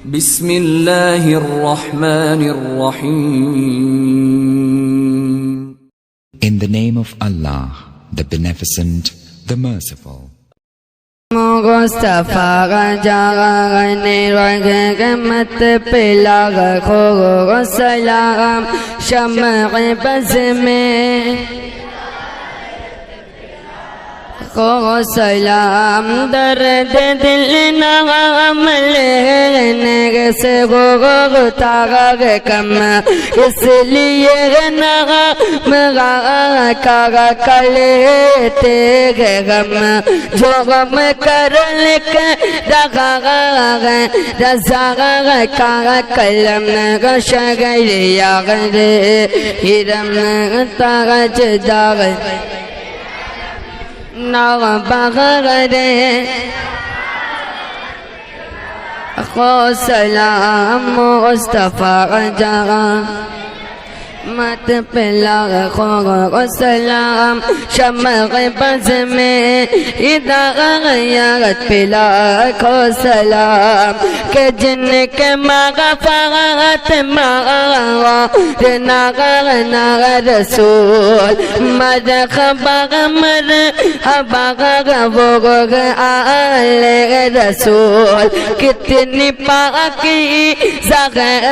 بسم الله الرحمن الرحيم. In the name of Allah, the Beneficent, the Merciful. مصطفیٰ جانے رحمت پلا خو سلام شمع بز میں خو سلام درد دل نغم لینے سے تاغ کم اس لیے نغم کا کلیتے غم جو غم کر لکھ رضا کا کلم شگر یاغر ہرم تاج داغ ناغ بغر خو سلام مصطفیٰ جہاں مت پلا خو سلام شمع بز میں ہدایت پلا خو سلام کہ جن کے مغفرت ناغ رسول مرحبا مرحبا وہ آل رسول کتنی پاکی زغر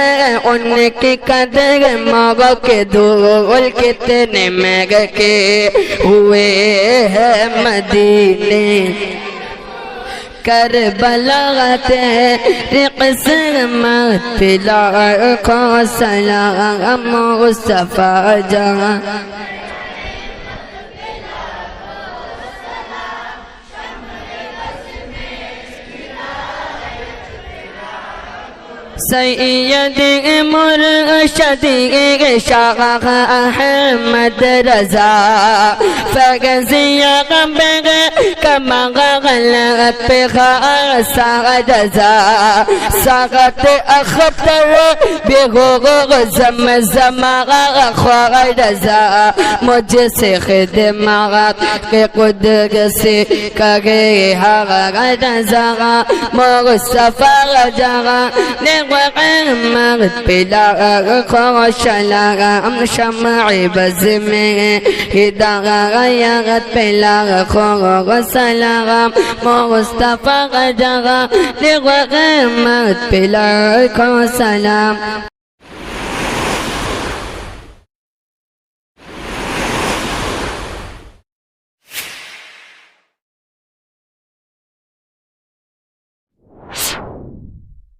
ان کی قدر مغفرت کے دھول کتنے مہنگ کے ہوئے ہیں مدینے کربلا تیری قسمت پلا خو سلام مصطفیٰ جہاں سیدی مرشدی شاہ احمد رضا فغزی غمبغ کما غلط پیغا ساغ رضا ساغت اخبتر بیغوغ زمزم خوار رضا مجھ سے خدمات کے قدر سے کگے حغر رضا مصطفیٰ جہاں رحمت پلا خو سلام شمع بز میں ہدایت پلا خو سلام مصطفیٰ جہاں رحمت پلا خو سلام